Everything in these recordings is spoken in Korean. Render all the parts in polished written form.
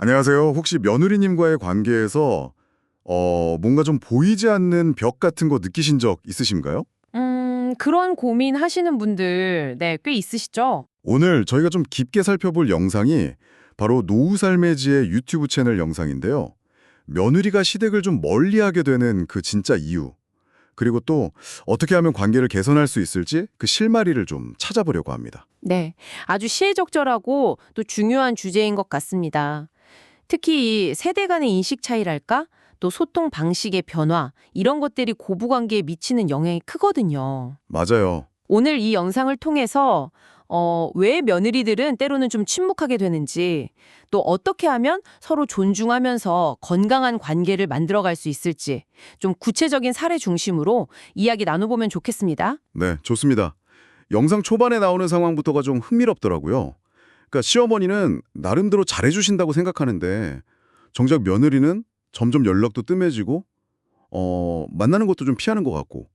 안녕하세요. 혹시 며느리님과의 관계에서 뭔가 좀 보이지 않는 벽 같은 거 느끼신 적 있으신가요? 그런 고민하시는 분들, 네, 꽤 있으시죠? 오늘 저희가 좀 깊게 살펴볼 영상이 바로 노후 삶의 지의 유튜브 채널 영상인데요. 며느리가 시댁을 좀 멀리하게 되는 그 진짜 이유, 그리고 또 어떻게 하면 관계를 개선할 수 있을지 그 실마리를 좀 찾아보려고 합니다. 네, 아주 시의적절하고 또 중요한 주제인 것 같습니다. 특히 이 세대 간의 인식 차이랄까? 또 소통 방식의 변화, 이런 것들이 고부관계에 미치는 영향이 크거든요. 맞아요. 오늘 이 영상을 통해서 왜 며느리들은 때로는 좀 침묵하게 되는지, 또 어떻게 하면 서로 존중하면서 건강한 관계를 만들어갈 수 있을지 좀 구체적인 사례 중심으로 이야기 나눠보면 좋겠습니다. 네, 좋습니다. 영상 초반에 나오는 상황부터가 좀 흥미롭더라고요. 그러니까 시어머니는 나름대로 잘해주신다고 생각하는데 정작 며느리는 점점 연락도 뜸해지고 만나는 것도 좀 피하는 것 같고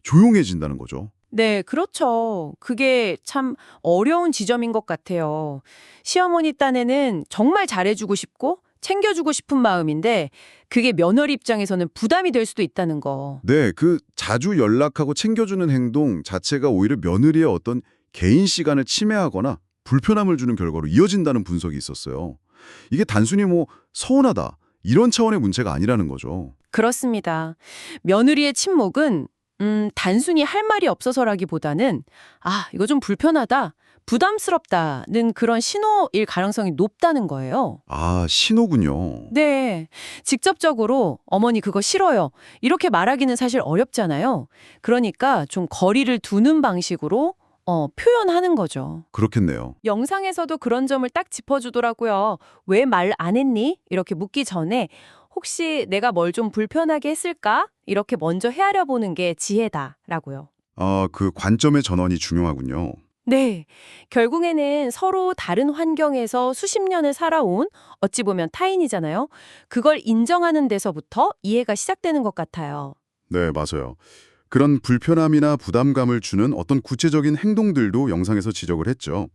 조용해진다는 거죠. 네, 그렇죠. 그게 참 어려운 지점인 것 같아요. 시어머니 딴에는 정말 잘해주고 싶고 챙겨주고 싶은 마음인데 그게 며느리 입장에서는 부담이 될 수도 있다는 거. 네, 그 자주 연락하고 챙겨주는 행동 자체가 오히려 며느리의 어떤 개인 시간을 침해하거나 불편함을 주는 결과로 이어진다는 분석이 있었어요. 이게 단순히 뭐 서운하다 이런 차원의 문제가 아니라는 거죠. 그렇습니다. 며느리의 침묵은 단순히 할 말이 없어서라기보다는 이거 좀 불편하다, 부담스럽다는 그런 신호일 가능성이 높다는 거예요. 아, 신호군요. 네. 직접적으로 어머니 그거 싫어요. 이렇게 말하기는 사실 어렵잖아요. 그러니까 좀 거리를 두는 방식으로 표현하는 거죠. 그렇겠네요. 영상에서도 그런 점을 딱 짚어주더라고요. 왜 말 안 했니? 이렇게 묻기 전에 혹시 내가 뭘 좀 불편하게 했을까? 이렇게 먼저 헤아려 보는 게 지혜다라고요. 아, 그 관점의 전환이 중요하군요. 네. 결국에는 서로 다른 환경에서 수십 년을 살아온 어찌 보면 타인이잖아요. 그걸 인정하는 데서부터 이해가 시작되는 것 같아요. 네, 맞아요. 그런 불편함이나 부담감을 주는 어떤 구체적인 행동들도 영상에서 지적을 했죠.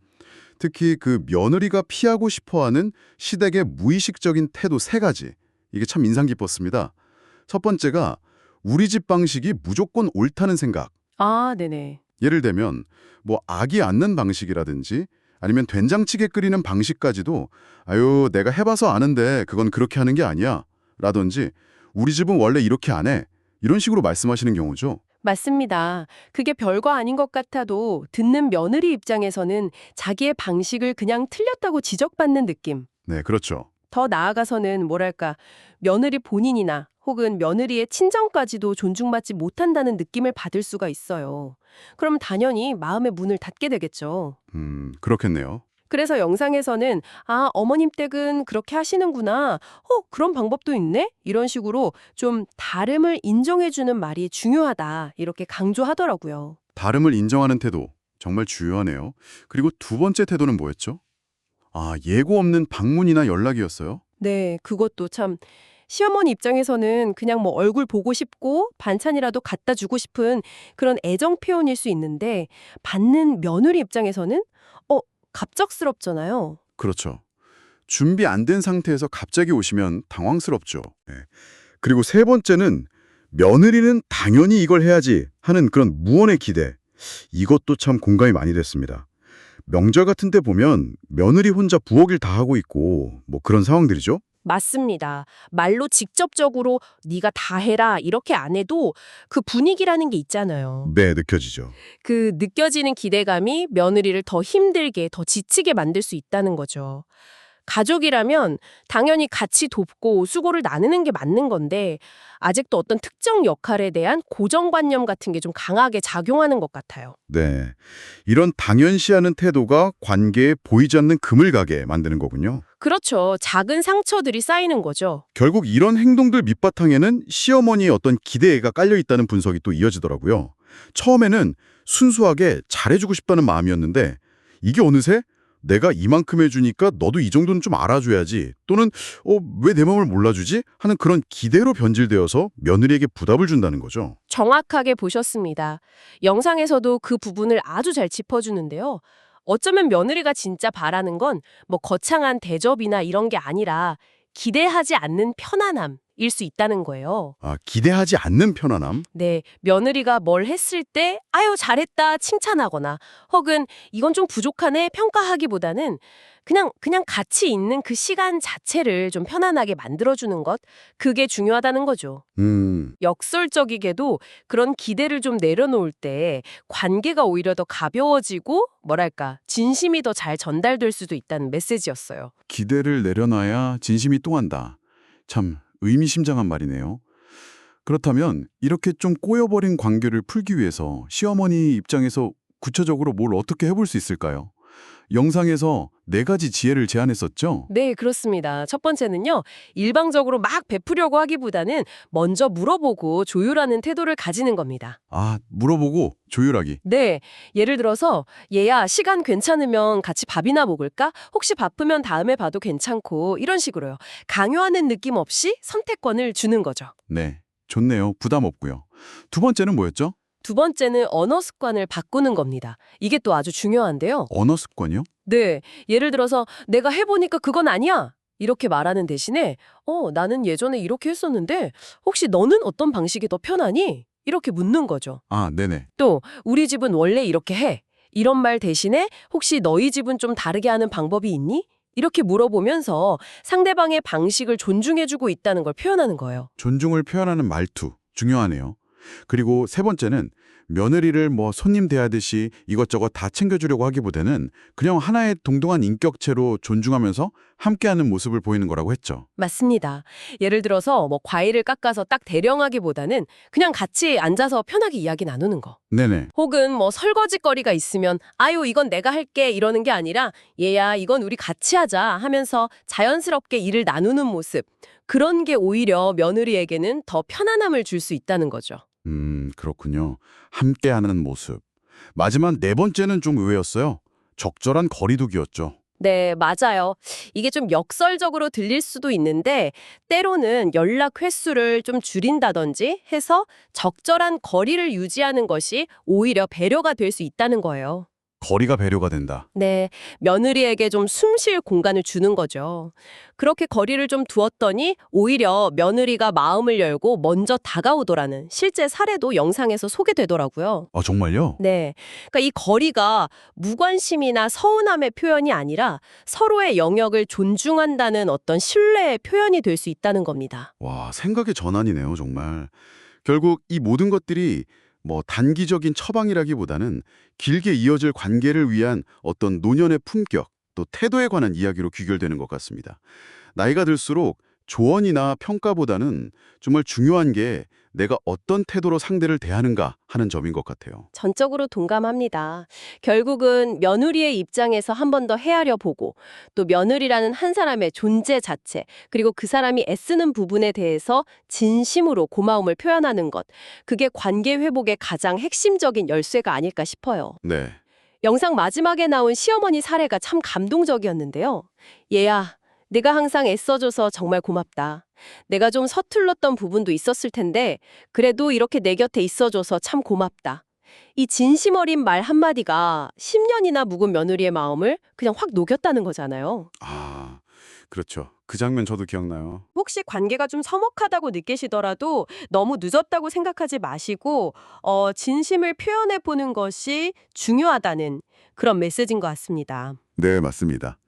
특히 그 며느리가 피하고 싶어하는 시댁의 무의식적인 태도 세 가지. 이게 참 인상 깊었습니다. 첫 번째가 우리 집 방식이 무조건 옳다는 생각. 아, 네네. 예를 들면 뭐 아기 앉는 방식이라든지 아니면 된장찌개 끓이는 방식까지도 아유 내가 해봐서 아는데 그건 그렇게 하는 게 아니야 라든지 우리 집은 원래 이렇게 안 해. 이런 식으로 말씀하시는 경우죠. 맞습니다. 그게 별거 아닌 것 같아도 듣는 며느리 입장에서는 자기의 방식을 그냥 틀렸다고 지적받는 느낌. 네, 그렇죠. 더 나아가서는 뭐랄까, 며느리 본인이나 혹은 며느리의 친정까지도 존중받지 못한다는 느낌을 받을 수가 있어요. 그럼 당연히 마음의 문을 닫게 되겠죠. 그렇겠네요. 그래서 영상에서는 어머님 댁은 그렇게 하시는구나. 그런 방법도 있네? 이런 식으로 좀 다름을 인정해주는 말이 중요하다. 이렇게 강조하더라고요. 다름을 인정하는 태도 정말 중요하네요. 그리고 두 번째 태도는 뭐였죠? 아, 예고 없는 방문이나 연락이었어요? 네, 그것도 참 시어머니 입장에서는 그냥 뭐 얼굴 보고 싶고 반찬이라도 갖다 주고 싶은 그런 애정 표현일 수 있는데 받는 며느리 입장에서는 갑작스럽잖아요. 그렇죠. 준비 안 된 상태에서 갑자기 오시면 당황스럽죠. 네. 그리고 세 번째는 며느리는 당연히 이걸 해야지 하는 그런 무언의 기대. 이것도 참 공감이 많이 됐습니다. 명절 같은 데 보면 며느리 혼자 부엌일 다 하고 있고 뭐 그런 상황들이죠. 맞습니다. 말로 직접적으로 네가 다 해라 이렇게 안 해도 그 분위기라는 게 있잖아요. 네, 느껴지죠. 그 느껴지는 기대감이 며느리를 더 힘들게, 더 지치게 만들 수 있다는 거죠. 가족이라면 당연히 같이 돕고 수고를 나누는 게 맞는 건데 아직도 어떤 특정 역할에 대한 고정관념 같은 게 좀 강하게 작용하는 것 같아요. 네. 이런 당연시하는 태도가 관계에 보이지 않는 금을 가게 만드는 거군요. 그렇죠. 작은 상처들이 쌓이는 거죠. 결국 이런 행동들 밑바탕에는 시어머니의 어떤 기대가 깔려 있다는 분석이 또 이어지더라고요. 처음에는 순수하게 잘해주고 싶다는 마음이었는데 이게 어느새 내가 이만큼 해주니까 너도 이 정도는 좀 알아줘야지 또는 왜 내 마음을 몰라주지? 하는 그런 기대로 변질되어서 며느리에게 부담을 준다는 거죠. 정확하게 보셨습니다. 영상에서도 그 부분을 아주 잘 짚어주는데요. 어쩌면 며느리가 진짜 바라는 건 뭐 거창한 대접이나 이런 게 아니라 기대하지 않는 편안함일 수 있다는 거예요. 아, 기대하지 않는 편안함? 네, 며느리가 뭘 했을 때 아유 잘했다 칭찬하거나 혹은 이건 좀 부족하네 평가하기보다는 그냥 같이 있는 그 시간 자체를 좀 편안하게 만들어주는 것, 그게 중요하다는 거죠. 역설적이게도 그런 기대를 좀 내려놓을 때 관계가 오히려 더 가벼워지고 뭐랄까 진심이 더 잘 전달될 수도 있다는 메시지였어요. 기대를 내려놔야 진심이 통한다. 참 의미심장한 말이네요. 그렇다면 이렇게 좀 꼬여버린 관계를 풀기 위해서 시어머니 입장에서 구체적으로 뭘 어떻게 해볼 수 있을까요? 영상에서 4가지 지혜를 제안했었죠? 네, 그렇습니다. 첫 번째는요, 일방적으로 막 베푸려고 하기보다는 먼저 물어보고 조율하는 태도를 가지는 겁니다. 아, 물어보고 조율하기. 네, 예를 들어서 얘야 시간 괜찮으면 같이 밥이나 먹을까? 혹시 바쁘면 다음에 봐도 괜찮고 이런 식으로요. 강요하는 느낌 없이 선택권을 주는 거죠. 네, 좋네요. 부담 없고요. 두 번째는 뭐였죠? 두 번째는 언어 습관을 바꾸는 겁니다. 이게 또 아주 중요한데요. 언어 습관이요? 네, 예를 들어서 내가 해보니까 그건 아니야. 이렇게 말하는 대신에 나는 예전에 이렇게 했었는데 혹시 너는 어떤 방식이 더 편하니? 이렇게 묻는 거죠. 아, 네네. 또 우리 집은 원래 이렇게 해. 이런 말 대신에 혹시 너희 집은 좀 다르게 하는 방법이 있니? 이렇게 물어보면서 상대방의 방식을 존중해주고 있다는 걸 표현하는 거예요. 존중을 표현하는 말투, 중요하네요. 그리고 세 번째는 며느리를 손님 대하듯이 이것저것 다 챙겨주려고 하기보다는 그냥 하나의 동등한 인격체로 존중하면서 함께하는 모습을 보이는 거라고 했죠. 맞습니다. 예를 들어서 과일을 깎아서 딱 대령하기보다는 그냥 같이 앉아서 편하게 이야기 나누는 거. 네네. 혹은 설거지거리가 있으면 아유 이건 내가 할게 이러는 게 아니라 얘야 이건 우리 같이 하자 하면서 자연스럽게 일을 나누는 모습. 그런 게 오히려 며느리에게는 더 편안함을 줄 수 있다는 거죠. 그렇군요. 함께하는 모습. 마지막 4번째는 좀 의외였어요. 적절한 거리두기였죠. 네, 맞아요. 이게 좀 역설적으로 들릴 수도 있는데 때로는 연락 횟수를 좀 줄인다든지 해서 적절한 거리를 유지하는 것이 오히려 배려가 될 수 있다는 거예요. 거리가 배려가 된다. 네, 며느리에게 좀 숨 쉴 공간을 주는 거죠. 그렇게 거리를 좀 두었더니 오히려 며느리가 마음을 열고 먼저 다가오더라는 실제 사례도 영상에서 소개되더라고요. 아, 정말요? 네, 그러니까 이 거리가 무관심이나 서운함의 표현이 아니라 서로의 영역을 존중한다는 어떤 신뢰의 표현이 될 수 있다는 겁니다. 와, 생각의 전환이네요, 정말. 결국 이 모든 것들이 단기적인 처방이라기보다는 길게 이어질 관계를 위한 어떤 노년의 품격, 또 태도에 관한 이야기로 귀결되는 것 같습니다. 나이가 들수록 조언이나 평가보다는 정말 중요한 게 내가 어떤 태도로 상대를 대하는가 하는 점인 것 같아요. 전적으로 동감합니다. 결국은 며느리의 입장에서 한 번 더 헤아려 보고 또 며느리라는 한 사람의 존재 자체 그리고 그 사람이 애쓰는 부분에 대해서 진심으로 고마움을 표현하는 것. 그게 관계 회복의 가장 핵심적인 열쇠가 아닐까 싶어요. 네. 영상 마지막에 나온 시어머니 사례가 참 감동적이었는데요. 얘야, 내가 항상 애써줘서 정말 고맙다. 내가 좀 서툴렀던 부분도 있었을 텐데 그래도 이렇게 내 곁에 있어줘서 참 고맙다. 이 진심 어린 말 한마디가 10년이나 묵은 며느리의 마음을 그냥 확 녹였다는 거잖아요. 아, 그렇죠. 그 장면 저도 기억나요. 혹시 관계가 좀 서먹하다고 느끼시더라도 너무 늦었다고 생각하지 마시고 진심을 표현해 보는 것이 중요하다는 그런 메시지인 것 같습니다. 네, 맞습니다.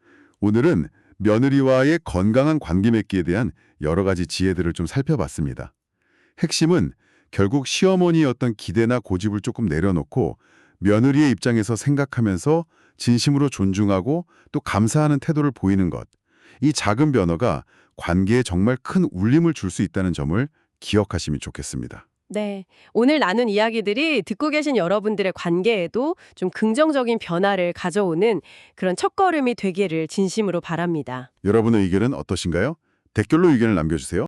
오늘은 며느리와의 건강한 관계 맺기에 대한 여러 가지 지혜들을 좀 살펴봤습니다. 핵심은 결국 시어머니의 어떤 기대나 고집을 조금 내려놓고 며느리의 입장에서 생각하면서 진심으로 존중하고 또 감사하는 태도를 보이는 것. 이 작은 변화가 관계에 정말 큰 울림을 줄 수 있다는 점을 기억하시면 좋겠습니다. 네, 오늘 나눈 이야기들이 듣고 계신 여러분들의 관계에도 좀 긍정적인 변화를 가져오는 그런 첫걸음이 되기를 진심으로 바랍니다. 여러분의 의견은 어떠신가요? 댓글로 의견을 남겨주세요.